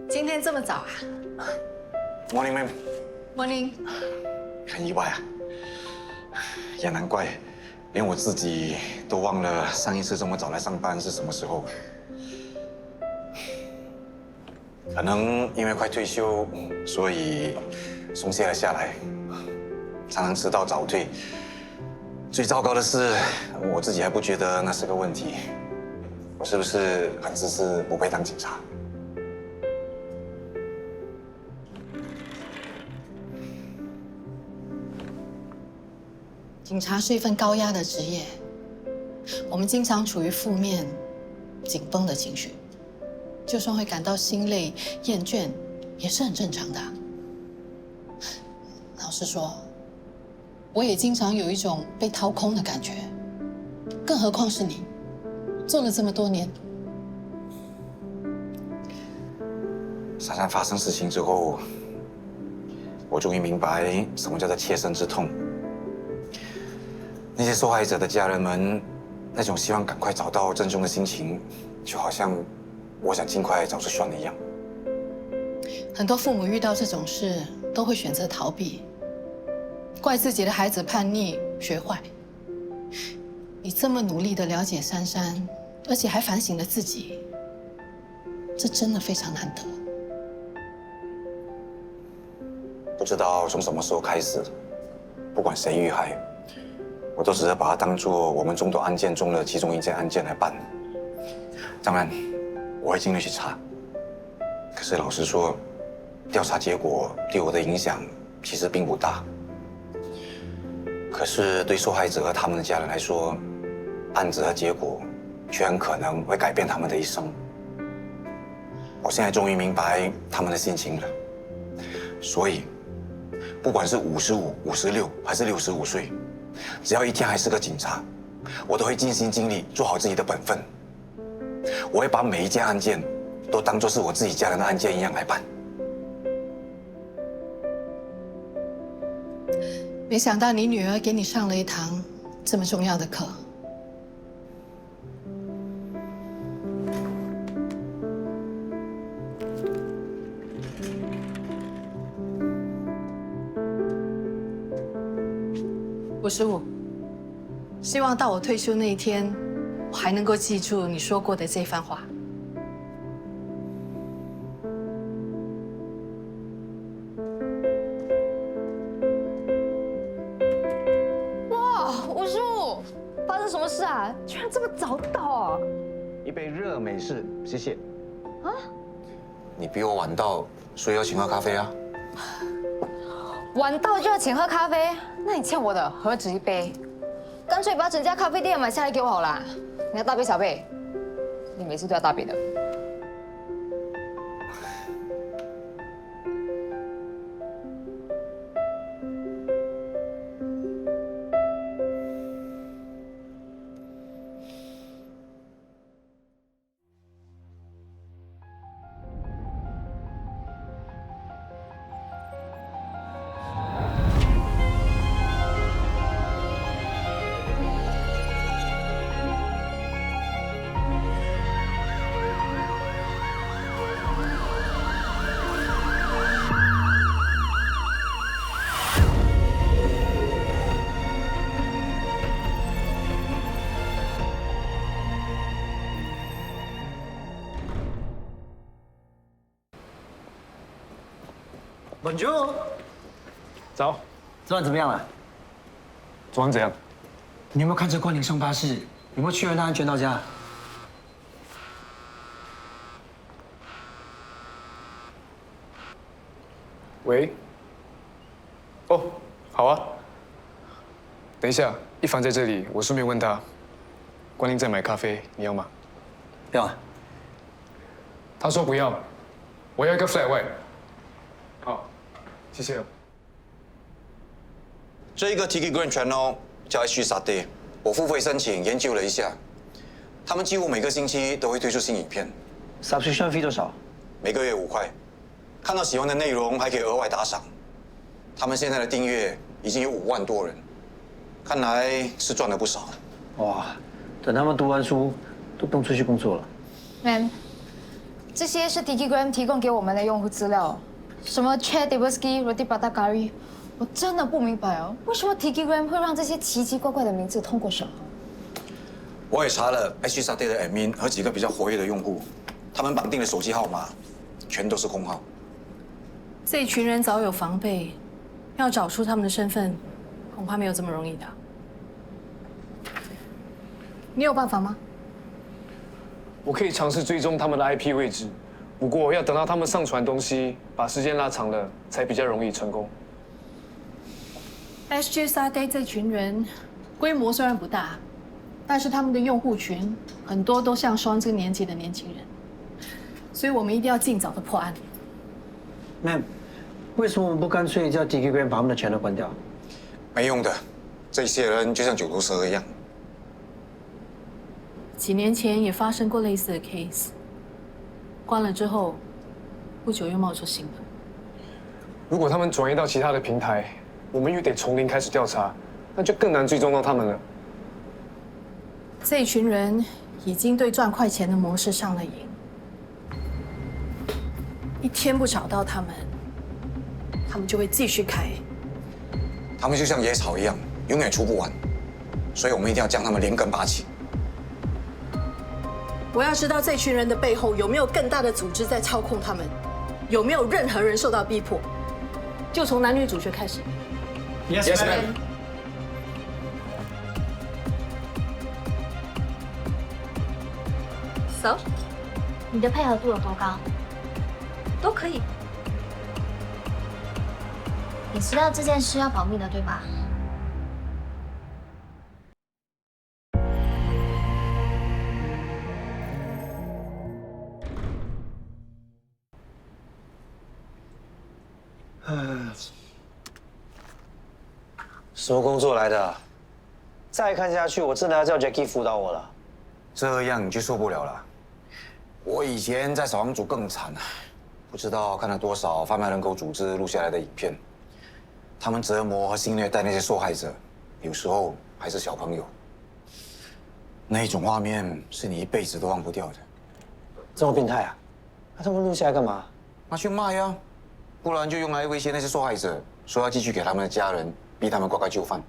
今天这么早啊 Morning, ma'am。 ？Morning。很意外啊，也难怪，连我自己都忘了上一次这么早来上班是什么时候。可能因为快退休，所以松懈了下来，常常迟到早退。最糟糕的是，我自己还不觉得那是个问题。我是不是很自私，不配当警察？警察是一份高压的职业，我们经常处于负面、紧绷的情绪，就算会感到心累、厌倦，也是很正常的。老实说，我也经常有一种被掏空的感觉，更何况是你，做了这么多年。珊珊发生事情之后，我终于明白什么叫做切身之痛。那些受害者的家人们，那种希望赶快找到真凶的心情，就好像我想尽快找出凶一样。很多父母遇到这种事，都会选择逃避，怪自己的孩子叛逆、学坏。你这么努力地了解珊珊，而且还反省了自己，这真的非常难得。不知道从什么时候开始，不管谁遇害，我都只是把它当作我们众多案件中的其中一件案件来办。当然，我会尽力去查。可是老实说，调查结果对我的影响其实并不大。可是对受害者和他们的家人来说，案子和结果却很可能会改变他们的一生。我现在终于明白他们的心情了。所以，不管是55、56还是65岁，只要一天还是个警察，我都会尽心尽力做好自己的本分。我会把每一件案件都当作是我自己家人的案件一样来办。没想到你女儿给你上了一堂这么重要的课。55，希望到我退休那一天，我还能够记住你说过的这番话。55，发生什么事啊？居然这么早到啊！一杯热美式，谢谢。啊？你比我晚到，所以要请喝咖啡啊。晚到就要请喝咖啡，那你欠我的何止一杯？干脆把整家咖啡店买下来给我好啦！你要大杯小杯？你每次都要大杯的。Bonjour，早，昨晚怎么样了？昨晚怎样？你有没有看车关林上巴士？有没有确认他安全到家？喂。哦，好啊。等一下，一凡在这里，我顺便问他，关林在买咖啡，你要吗？要啊。他说不要，我要一个 flat white。好，谢谢。这一个 Tiki Grand Channel 叫 H Sate， 我付费申请研究了一下，他们几乎每个星期都会推出新影片。Subscription fee 多少？每个月5块，看到喜欢的内容还可以额外打赏。他们现在的订阅已经有5万多人，看来是赚了不少。哇，等他们读完书，都不用出去工作了。Man，这些是 Telegram 提供给我们的用户资料，什么 Chat Debusky Roti Prata Curry， 我真的不明白哦，为什么 Telegram 会让这些奇奇怪怪的名字通过手？我也查了 H Sate 的 admin 和几个比较活跃的用户，他们绑定的手机号码全都是空号。这群人早有防备，要找出他们的身份，恐怕没有这么容易的。你有办法吗？我可以尝试追踪他们的 IP 位置，不过要等到他们上传东西，把时间拉长了，才比较容易成功。SJ Sade 这群人规模虽然不大，但是他们的用户群很多都像双这个年纪的年轻人，所以我们一定要尽早的破案。Ma'am，为什么我们不干脆叫 Telegram 把他们的全都关掉？没用的，这些人就像九头蛇一样。几年前也发生过类似的 case， 关了之后，不久又冒出新的。如果他们转移到其他的平台，我们又得从零开始调查，那就更难追踪到他们了。这群人已经对赚快钱的模式上了瘾，一天不找到他们，他们就会继续开。他们就像野草一样，永远除不完，所以我们一定要将他们连根拔起。我要知道这群人的背后有没有更大的组织在操控他们，有没有任何人受到逼迫，就从男女主角开始。Yes, ma'am. So， 你的配合度有多高？都可以。你知道这件事要保密的，对吧？什么工作来的？再看下去，我真的要叫 Jackie 辅导我了。这样你就受不了了。我以前在扫黄组更惨啊，不知道看了多少贩卖人口组织录下来的影片，他们折磨和性虐待那些受害者，有时候还是小朋友。那种画面是你一辈子都忘不掉的。这么变态啊？那他们录下来干嘛？拿去卖呀，不然就用来威胁那些受害者，说要寄去给他们的家人，逼他们乖乖就范。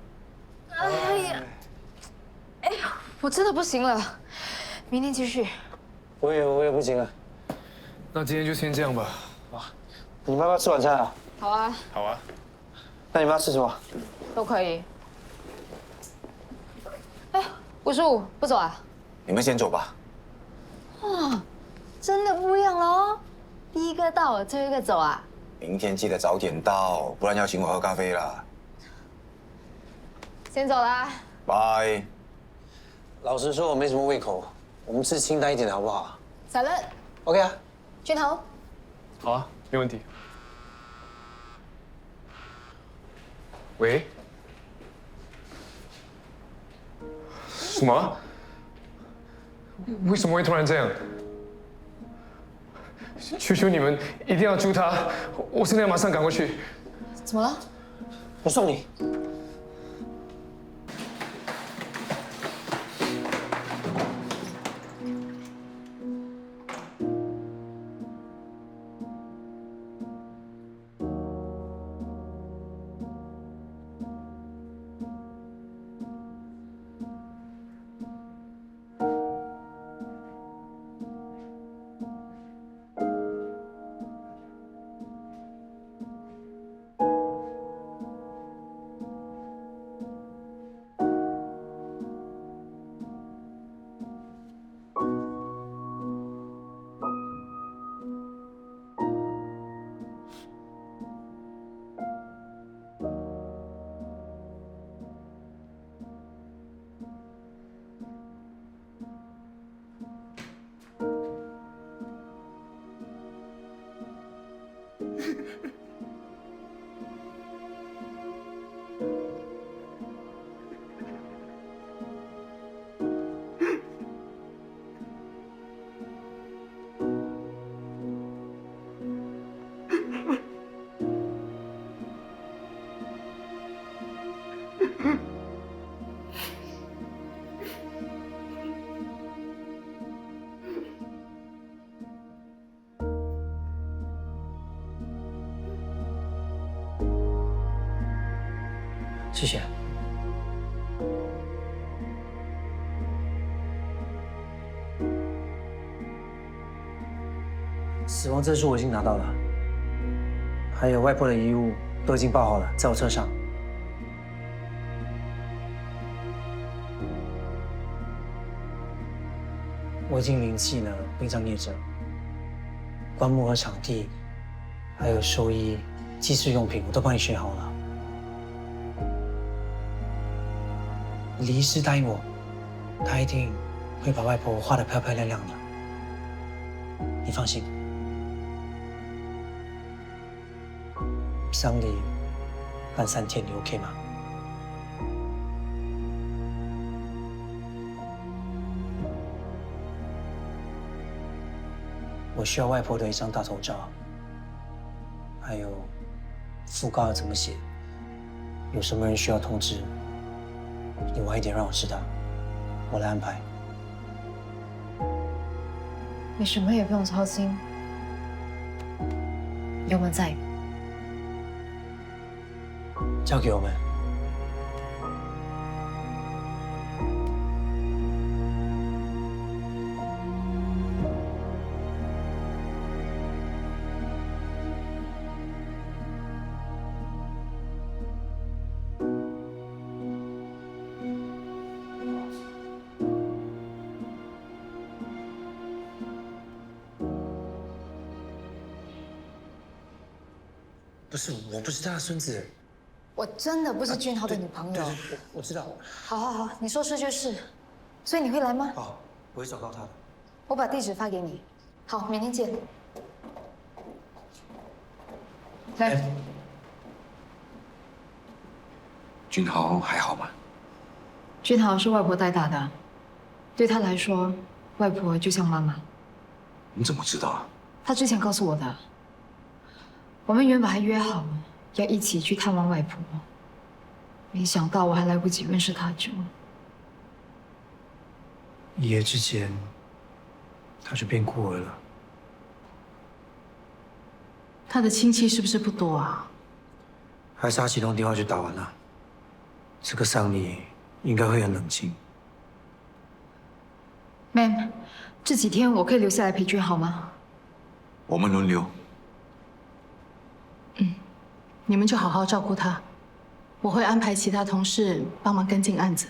我真的不行了，明天继续。我也不行了。那今天就先这样吧。你们要不要吃晚餐啊？好啊，好啊。那你们要吃什么？都可以。哎，55不走啊？你们先走吧。真的不一样了哦，第一个到，最后一个走啊？明天记得早点到，不然要请我喝咖啡了。先走啦。拜。老实说，我没什么胃口，我们吃清淡一点的好不好小乐， ？OK 啊。君头。好啊，没问题。喂？什么？为什么会突然这样？求求你们一定要救他！我现在马上赶过去。怎么了？我送你。谢谢。死亡证书我已经拿到了，还有外婆的遗物都已经包好了，在我车上。我已经联系了殡葬业者，棺木和场地，还有寿衣、祭祀用品，我都帮你选好了。李医师答应我，他一定会把外婆画得漂漂亮亮的。你放心。丧礼办3天，你 OK 吗？我需要外婆的一张大头照，还有讣告要怎么写，有什么人需要通知，你晚一点让我知道，我来安排。你什么也不用操心，有我们在。交给我们。不是，我不是他的孙子。我真的不是俊豪的女朋友。我知道。好，你说是就是。所以你会来吗？好，我会找到他的。我把地址发给你。好，明天见。来，君豪还好吗？俊豪是外婆带大的，对他来说，外婆就像妈妈。你怎么知道啊？他之前告诉我的。我们原本还约好要一起去探望外婆，没想到我还来不及认识他就……1夜之间，他就变孤儿了。他的亲戚是不是不多啊？还是他启动电话就打完了。这个丧礼应该会很冷清。Ma'am， 这几天我可以留下来陪俊豪吗？我们轮流。你们就好好照顾他，我会安排其他同事帮忙跟进案子。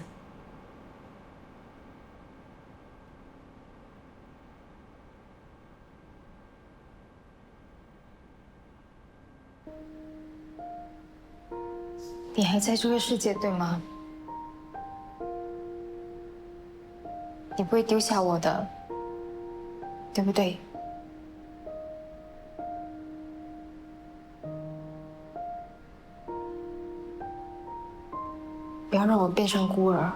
你还在这个世界，对吗？你不会丢下我的，对不对？不要让我变成孤儿。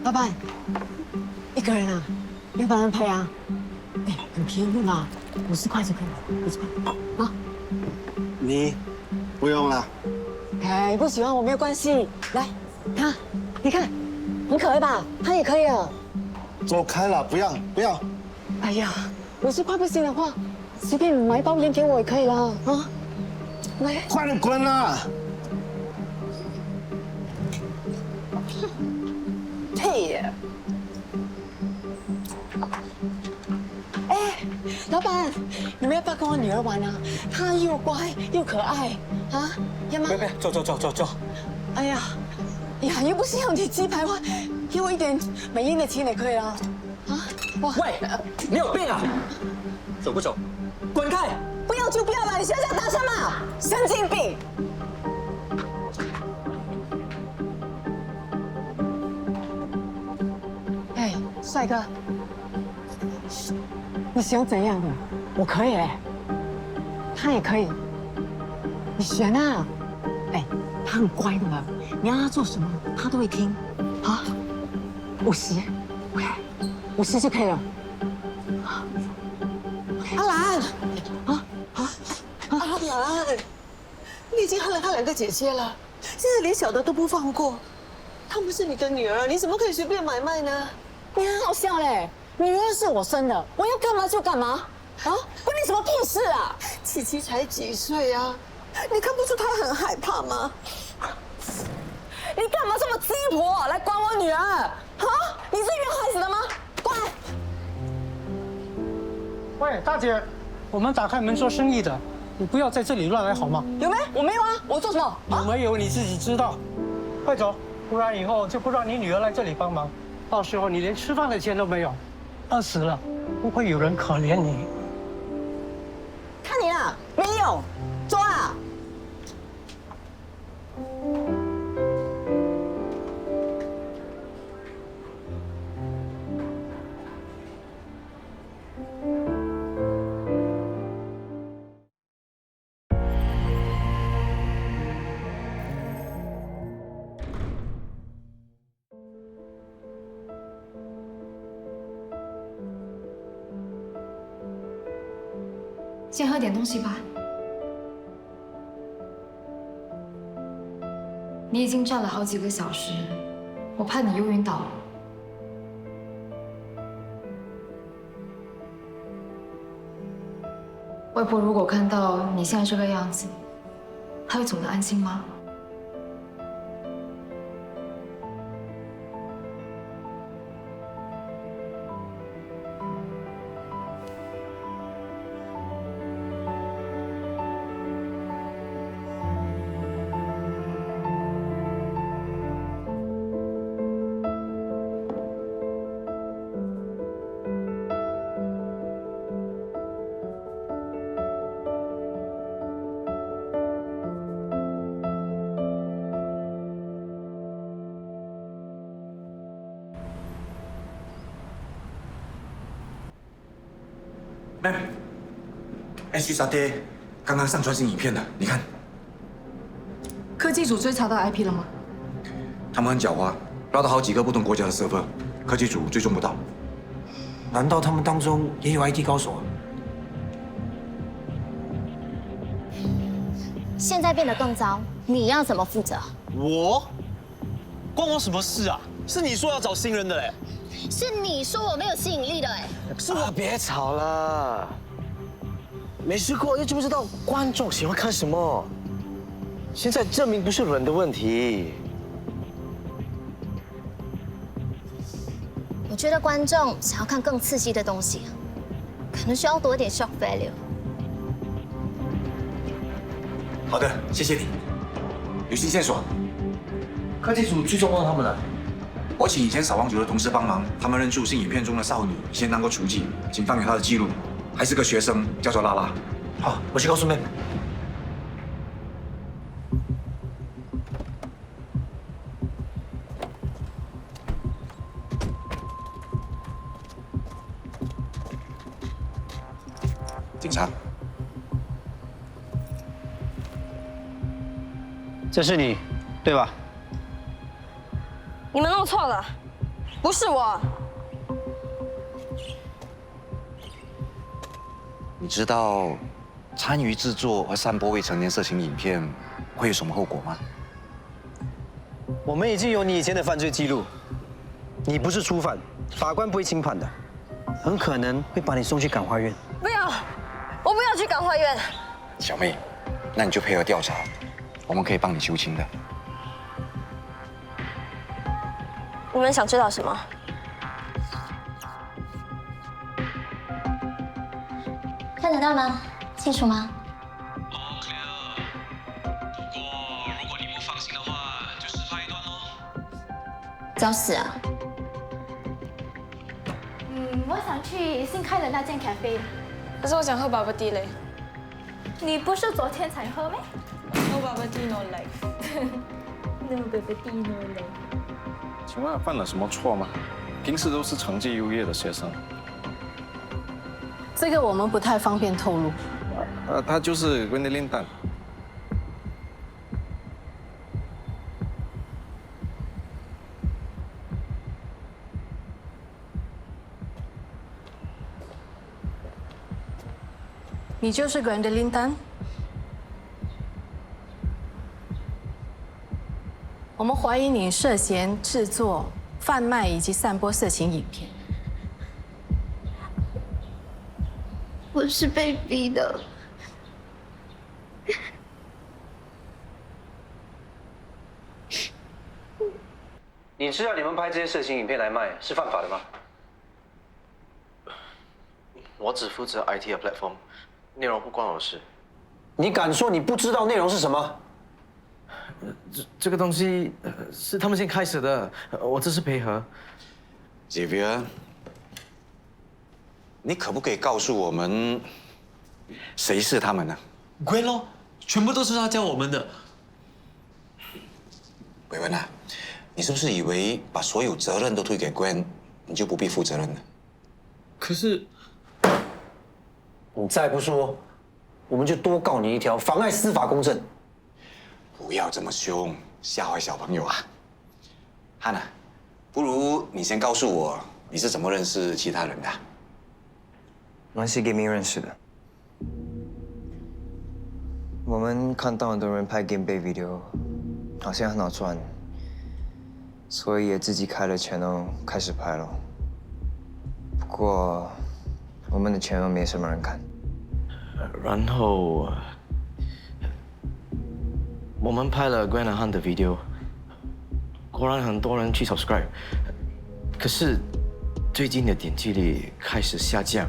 老板，一个人啊？要不然陪啊？哎，很便宜啦，50块就可以了，50块啊。你不用了。哎，不喜欢我没有关系。来，他，你看，很可爱吧？他也可以啊。走开了，不要不要。哎呀，50块不行的话，随便买一包烟给我也可以啦，啊。来，快点滚啦！屁耶！哎，老板，你们要不要跟我女儿玩啊？她又乖又可爱啊，要吗？别，走。哎呀，又不是要你鸡排花，给我一点美艳的钱也可以啦。啊，哇！喂，你有病啊！走不走？滚开！不要就不要了，你现在在打什么？神经病！哎，帅哥，你喜欢怎样的？我可以哎，他也可以，你选啊！哎，他很乖的，你让他做什么，他都会听。啊，50 ，OK， 50就可以了。阿兰，啊，兰，你已经害了他2个姐姐了，现在连小的都不放过。她不是你的女儿，你怎么可以随便买卖呢？你很好笑嘞！女儿是我生的，我要干嘛就干嘛，啊，关你什么屁事啊？琪琪才几岁啊，你看不出她很害怕吗？你干嘛这么鸡婆来管我女儿？啊，你是原孩子的吗？滚！喂，大姐，我们打开门做生意的，你不要在这里乱来好吗？有没？我没有啊，我做什么？有没有你自己知道。快走，不然以后就不让你女儿来这里帮忙，到时候你连吃饭的钱都没有，饿死了，不会有人可怜你。看你啦，没有，走啊！先喝点东西吧。你已经站了好几个小时，我怕你又晕倒了。外婆如果看到你现在这个样子，她会走得安心吗？SG 沙爹刚刚上传新影片了，你看，科技组追查到 IP 了吗？他们很狡猾，绕到好几个不同国家的 server，科技组追踪不到。难道他们当中也有 IT 高手啊？现在变得更糟，你要怎么负责？我？关我什么事啊？是你说要找新人的嘞。是你说我没有吸引力的哎。是我别吵了，没试过又知不知道观众喜欢看什么？现在证明不是人的问题。我觉得观众想要看更刺激的东西，可能需要多一点 shock value。好的，谢谢你。有新线索，科技组追踪到他们了。我请以前扫黄组的同事帮忙，他们认出新影片中的少女以前当过厨妓，警方有她的记录，还是个学生，叫做拉拉。好，我去告诉妹。警察，这是你，对吧？你们弄错了，不是我。你知道参与制作和散播未成年色情影片会有什么后果吗？我们已经有你以前的犯罪记录，你不是初犯，法官不会轻判的，很可能会把你送去感化院。不要，我不要去感化院。小妹，那你就配合调查，我们可以帮你求情的。你们想知道什么？看得到吗？清楚吗？找死啊！我想去新开的那间咖啡。可是我想喝 bubble tea 嘞。你不是昨天才喝咩 No bubble tea, no life. No bubble tea, no life. 请问犯了什么错吗？平时都是成绩优越的学生。这个我们不太方便透露。他就是 Gwendolyn Tan。你就是 Gwendolyn Tan？们怀疑你涉嫌制作、贩卖以及散播色情影片。我是被逼的。你知道你们拍这些色情影片来卖是犯法的吗？我只负责 IT 的 platform， 内容不关我的事。你敢说你不知道内容是什么？这个东西是他们先开始的，我只是配合。Xavier， 你可不可以告诉我们，谁是他们呢？Gwen 咯，全部都是他教我们的。伟文啊，你是不是以为把所有责任都推给 Gwen， 你就不必负责任了？可是，你再不说，我们就多告你一条妨碍司法公正。不要这么凶，吓坏小朋友啊！汉娜，不如你先告诉我，你是怎么认识其他人的？我是 gaming 认识的。我们看到很多人拍 gameplay video， 好像很好赚，所以也自己开了 channel 开始拍了。不过我们的 channel 没什么人看。然后我们拍了 Gwen and Han 的 video， 果然很多人去 subscribe， 可是最近的点击率开始下降，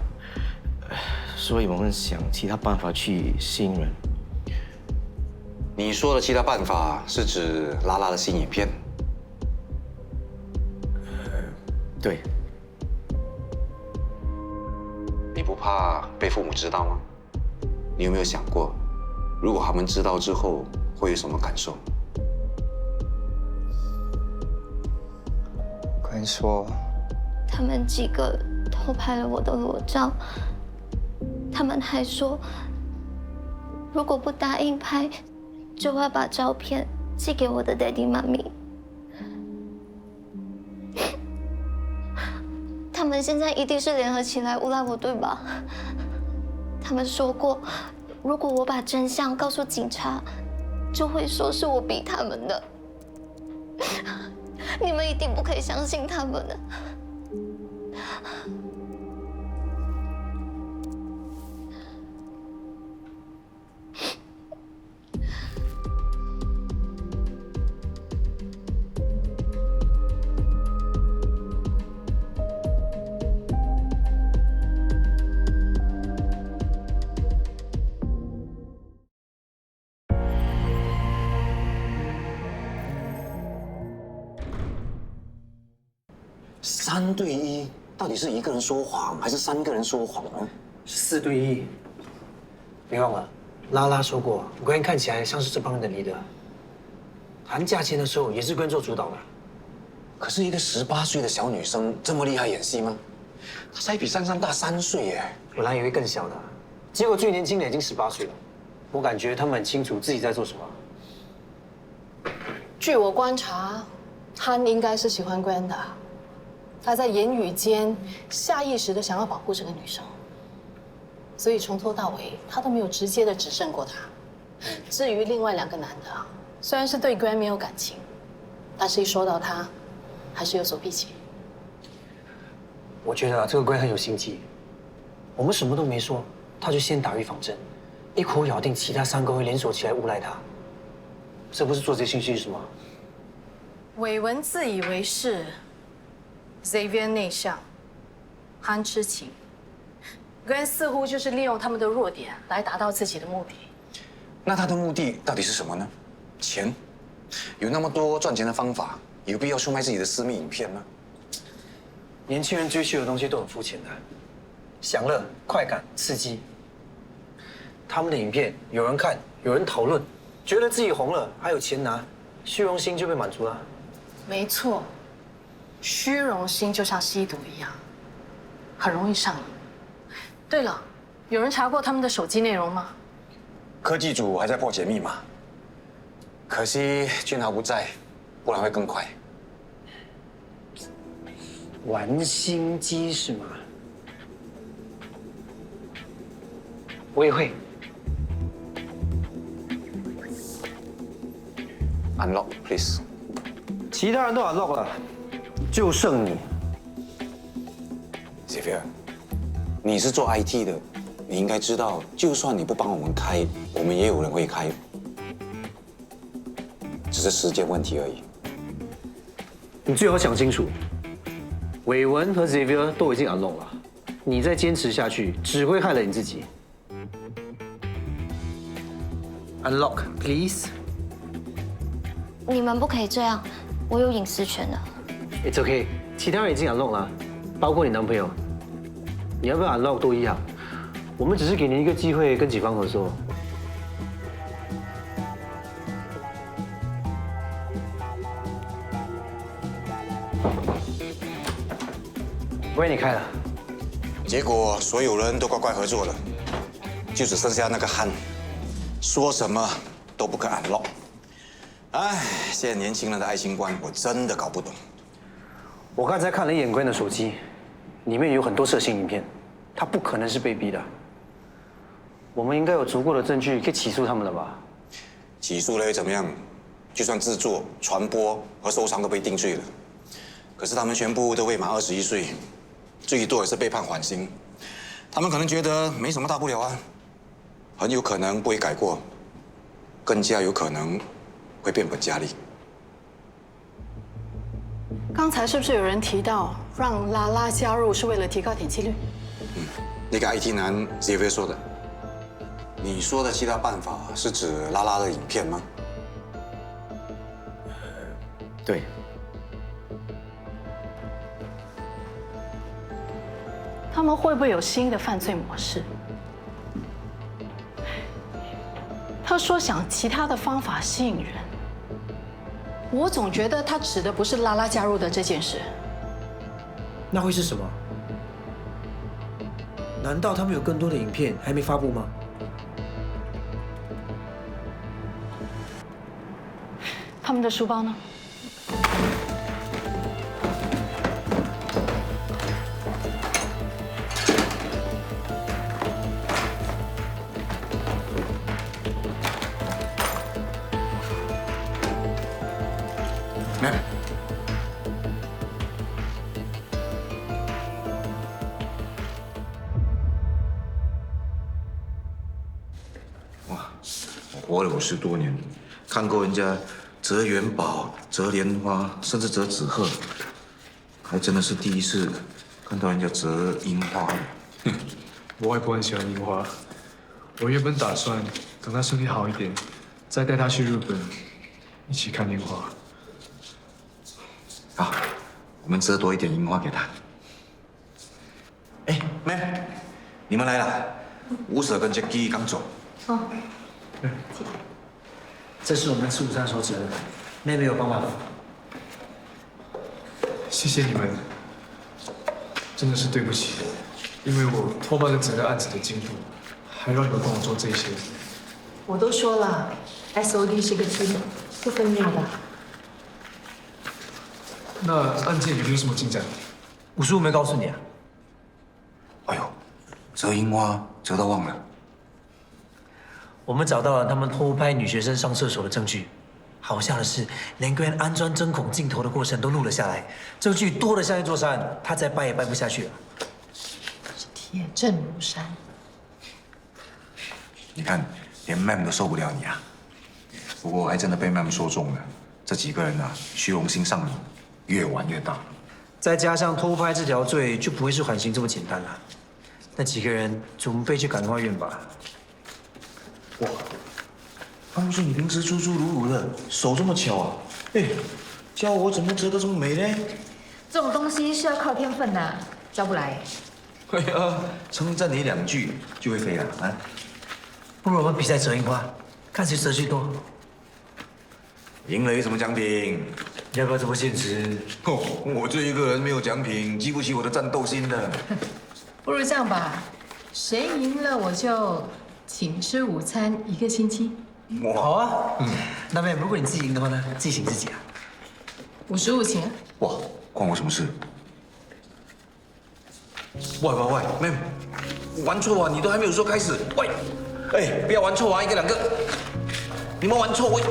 所以我们想其他办法去吸引人。你说的其他办法是指拉拉的新影片？对。你不怕被父母知道吗？你有没有想过，如果他们知道之后会有什么感受Gwen 说，他们几个偷拍了我的裸照，他们还说，如果不答应拍，就会把照片寄给我的 daddy 妈咪。他们现在一定是联合起来诬赖我，对吧？他们说过，如果我把真相告诉警察，就会说是我逼他们的。你们一定不可以相信他们的。3对1，到底是一个人说谎，还是3个人说谎呢？4对1。别忘了，拉拉说过 ，Gwen 看起来像是这帮人的 leader。谈价钱的时候也是 Gwen 做主导的。可是一个18岁的小女生这么厉害演戏吗？她才比珊珊大3岁耶。本来以为更小的，结果最年轻的已经18岁了。我感觉他们很清楚自己在做什么。据我观察，Han应该是喜欢 Gwen 的。他在言语间下意识的想要保护这个女生，所以从头到尾他都没有直接的指证过她。至于另外2个男的，虽然是对 Gwen 没有感情，但是一说到她，还是有所避忌。我觉得这个 Gwen 很有心机，我们什么都没说，他就先打预防针，一口咬定其他3个会联手起来诬赖他，这不是做贼心虚是吗？伟文自以为是。Xavier 内向，Han 痴情 ，Gwen 似乎就是利用他们的弱点来达到自己的目的。那他的目的到底是什么呢？钱？有那么多赚钱的方法，有必要出卖自己的私密影片吗？年轻人追求的东西都很肤浅的，享乐、快感、刺激。他们的影片有人看，有人讨论，觉得自己红了，还有钱拿，虚荣心就被满足了。没错。虚荣心就像吸毒一样，很容易上瘾。对了，有人查过他们的手机内容吗？科技组还在破解密码，可惜俊豪不在，不然会更快。玩心机是吗？我也会。Unlock, please. 其他人都 unlock 了，就剩你。Xavier，你是做 IT 的，你应该知道，就算你不帮我们开，我们也有人会开，只是时间问题而已。你最好想清楚，伟文和 Xavier 都已经 unlock 了，你再坚持下去，只会害了你自己。Unlock, please. 你们不可以这样，我有隐私权的。It's okay， 其他人已经 unlock 了，包括你男朋友。你要不要 unlock 都一样，我们只是给你一个机会跟警方合作。我为你开了。结果所有人都乖乖合作了，就只剩下那个汉，说什么都不肯unlock。哎，现在年轻人的爱情观我真的搞不懂。我刚才看了一眼 Gwen 的手机，里面有很多色情影片，他不可能是被逼的。我们应该有足够的证据可以起诉他们了吧？起诉了又怎么样？就算制作、传播和收藏都被定罪了，可是他们全部都未满21岁，最多也是被判缓刑。他们可能觉得没什么大不了啊，很有可能不会改过，更加有可能会变本加厉。刚才是不是有人提到让拉拉加入是为了提高点击率？那个 IT 男 Xavier 说的。你说的其他办法是指拉拉的影片吗？对。他们会不会有新的犯罪模式？他说想其他的方法吸引人，我总觉得他指的不是拉拉加入的这件事。那会是什么？难道他们有更多的影片还没发布吗？他们的书包呢？妹妹，哇，我活了50多年，看过人家折元宝、折莲花，甚至折纸鹤，还真的是第一次看到人家折樱花。我外婆很喜欢樱花，我原本打算等她身体好一点，再带她去日本一起看樱花。好，我们折多一点樱花给她。哎，妹，你们来了，吴舍跟 Jackie 刚走。哦。这是我们吃午餐时候折的，妹妹有帮忙。谢谢你们，真的是对不起，因为我拖慢了整个案子的进度，还让你们帮我做这些。我都说了 ，SOD 是个 team， 不分量的。那案件有没有什么进展？武叔没告诉你啊？哎呦，折樱花折到忘了。我们找到了他们偷拍女学生上厕所的证据。好笑的是，连Gwen安装针孔镜头的过程都录了下来，证据多得像一座山，他再掰也掰不下去了。铁证如山。你看，连 Mam 都受不了你啊！不过我还真的被 Mam 说中了，这几个人啊，虚荣心上瘾，越玩越大。再加上偷拍这条罪，就不会是缓刑这么简单了。那几个人准备去感化院吧。哇，他们说你平时粗粗鲁鲁的，手这么巧啊！哎，教我怎么折得这么美呢？这种东西是要靠天分的，教不来。哎呀，称赞你2句就会飞了啊！不如我们比赛折樱花，看谁折最多。赢了有什么奖品？要不要这么现实？哦，我这一个人没有奖品，激不起我的战斗心的。不如这样吧，谁赢了我就请吃午餐1个星期。好啊，那妹，如果你自己赢的话呢，自己请自己啊。55请啊。哇，关我什么事？喂，妹妹，玩错啊！你都还没有说开始。喂，哎，不要玩错啊！1个2个，你们玩错喂。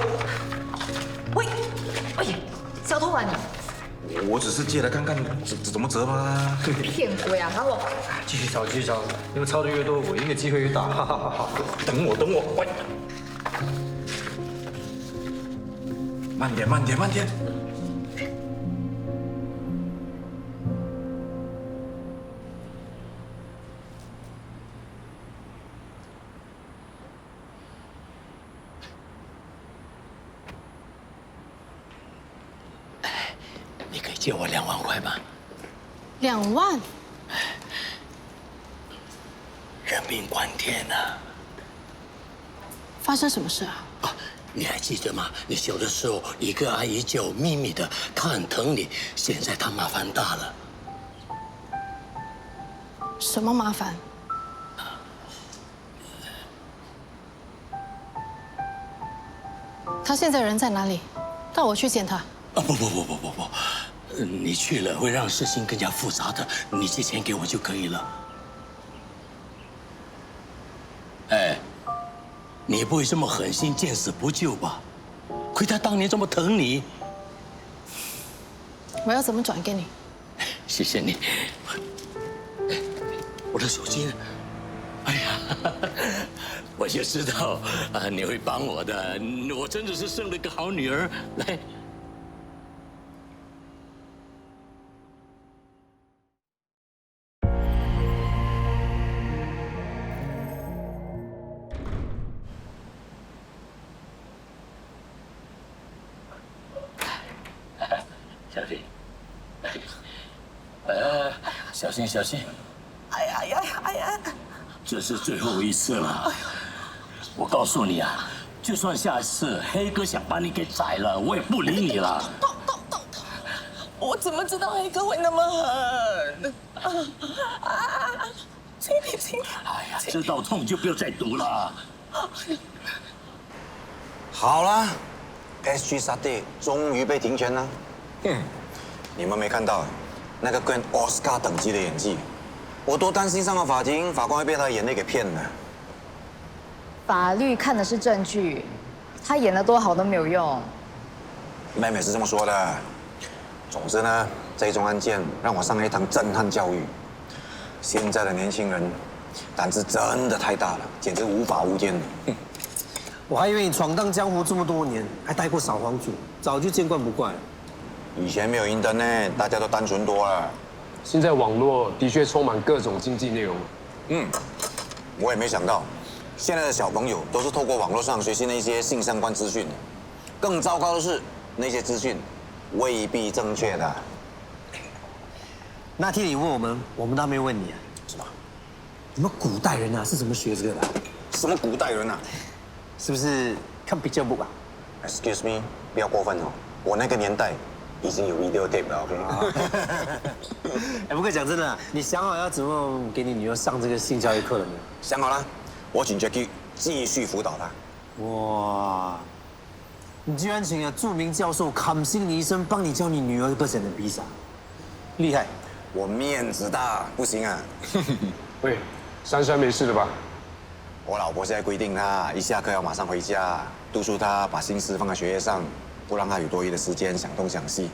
喂，小偷啊！啊你？我只是借来看看怎么折嘛。骗鬼啊！好我。继续找，继续找，因为抄的越多，我赢的机会越大。哈哈哈哈！等我，喂，慢点。你可以借我2万块吗？2万？人命关天啊！发生什么事啊？你还记得吗？你小的时候，一个阿姨叫我秘密的，她很疼你。现在她麻烦大了。什么麻烦？他现在人在哪里？带我去见他。不，你去了会让事情更加复杂的。你借钱给我就可以了。哎，你不会这么狠心见死不救吧？亏他当年这么疼你。我要怎么转给你？谢谢你。我的手机呢？哎呀，我就知道你会帮我的。我真的是生了个好女儿。来。小心！哎呀！这是最后一次了。我告诉你啊，就算下次黑哥想把你给宰了，我也不理你了。痛！我怎么知道黑哥会那么狠？轻点！哎呀，知道痛就不要再赌了。好了 ，SG 沙爹终于被停权了。你们没看到？那个跟奥斯卡等级的演技，我都担心上了法庭，法官会被他的眼泪给骗了。法律看的是证据，他演得多好都没有用。妹妹是这么说的。总之呢，这宗案件让我上了一堂震撼教育。现在的年轻人胆子真的太大了，简直无法无天了。我还以为你闯荡江湖这么多年，还待过扫黄组，早就见惯不怪了。以前没有internet，大家都单纯多了。现在网络的确充满各种竞技内容。我也没想到，现在的小朋友都是透过网络上学习那些性相关资讯的。更糟糕的是，那些资讯未必正确的。那天你问我们，我们都还没问你啊。什么？你们古代人啊是怎么学这个的？什么古代人啊？是不是看比较不啊 ？Excuse me， 不要过分哦。我那个年代已经有 video tape 了。哎，不过讲真的，你想好要怎么给你女儿上这个性教育课了没有？想好了，我请 Jackie 继续辅导她。哇，你居然请了著名教授坎辛尼医生帮你教你女儿不整的披萨，厉害！我面子大，不行啊。喂，珊珊没事的吧？我老婆现在规定她一下课要马上回家，督促她把心思放在学业上，不让她有多余的时间想东想西。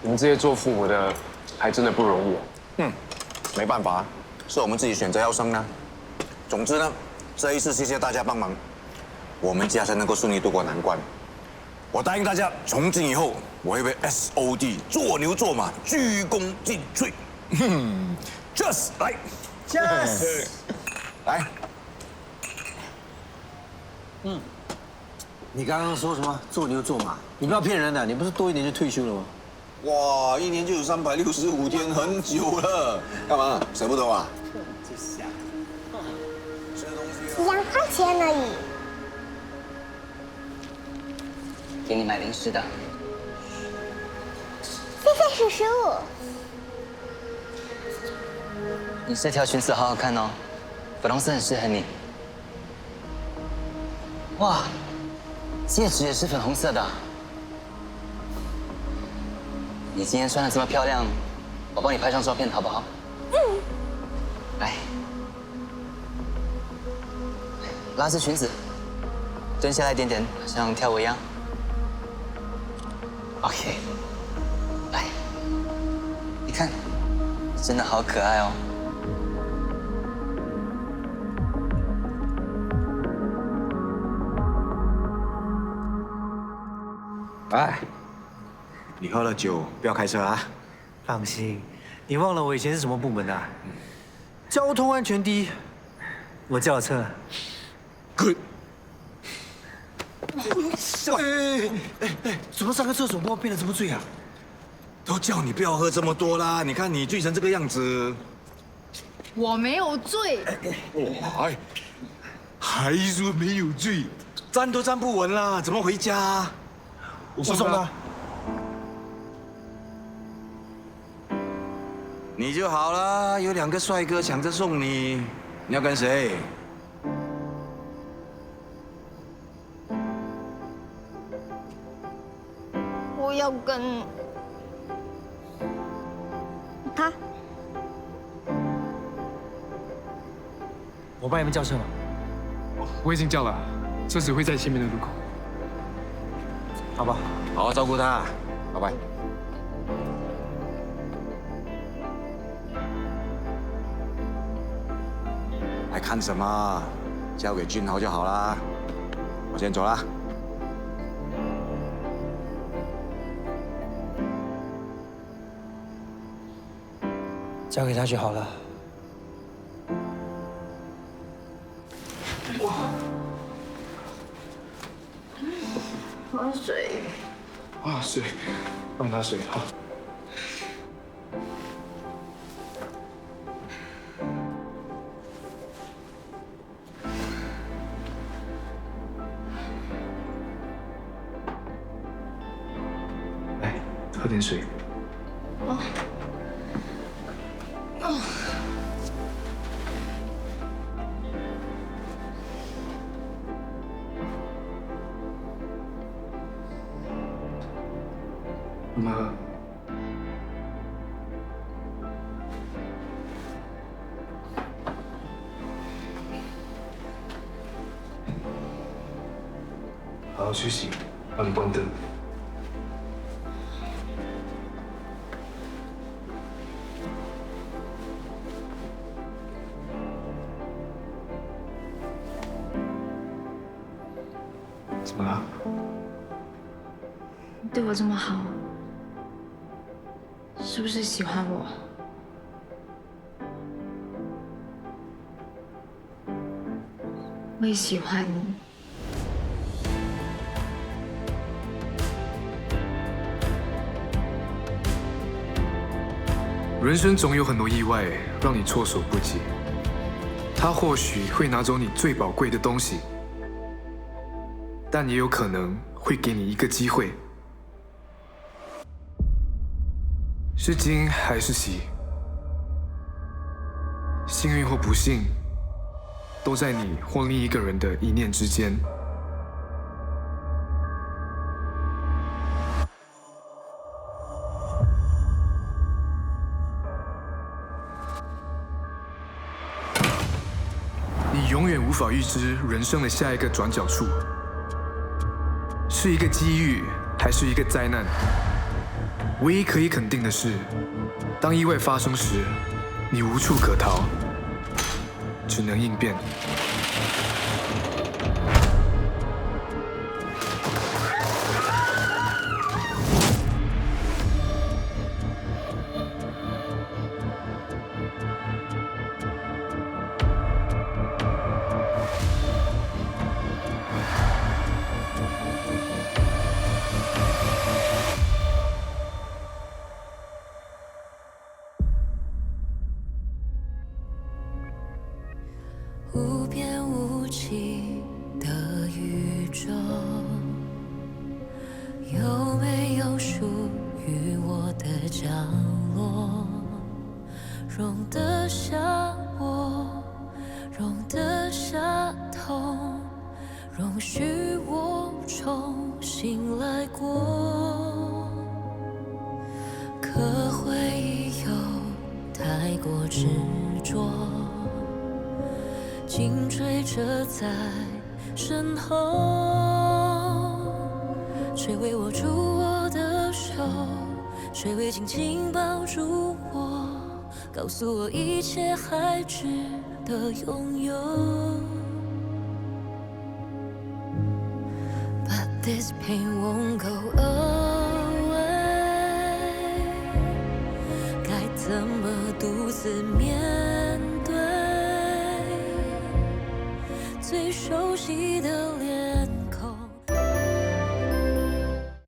你们这些做父母的还真的不容易。没办法，是我们自己选择要生的。总之呢，这一次谢谢大家帮忙，我们家才能够顺利度过难关。我答应大家，从今以后我会为 SOD 做牛做马，鞠躬尽瘁。Just 来 ，Just 来。你刚刚说什么？做牛做马？你不要骗人的，你不是多一年就退休了吗？哇，一年就有365天，很久了。干嘛？舍不得啊？就想2块钱而已。给你买零食的。谢谢叔叔。你这条裙子好好看哦，粉红色很适合你。哇，戒指也是粉红色的。你今天穿的这么漂亮，我帮你拍张照片好不好？来，拉着裙子，蹲下来一点点，像跳舞一样。OK， 来，你看，真的好可爱哦。哎，你喝了酒不要开车啊！放心，你忘了我以前是什么部门的、啊？交通安全第一，我叫了车。Good。怎么上个厕所后变得这么醉啊？都叫你不要喝这么多啦！你看你醉成这个样子。我没有醉。还说没有醉，站都站不稳啦，怎么回家？我送他。你就好了，有2个帅哥抢着送你，你要跟谁？我要跟他。我帮你们叫车吗？我已经叫了，车子会在前面的路口。好吧，好好照顾他，拜拜。还看什么？交给俊豪就好啦。我先走啦。交给他就好了。喝水。啊，水，帮我拿水，好。来，喝点水。慢慢喝。好好休息，帮你关灯。怎么了？你对我这么好，是不是喜欢我？我也喜欢你。人生总有很多意外，让你措手不及。他或许会拿走你最宝贵的东西，但也有可能会给你一个机会。是惊还是喜？幸运或不幸，都在你或另一个人的一念之间。你永远无法预知人生的下一个转角处，是一个机遇，还是一个灾难？唯一可以肯定的是，当意外发生时，你无处可逃，只能应变。无边无际的宇宙，有没有属于我的角落？容得下我，容得下痛，容许我重新来过。可回忆有太过执着，紧追着在身后，谁为我祝我的却未紧紧抱住我，告诉我一切还值得拥有。But this pain won't go away， 该怎么独自面对？最熟悉的脸。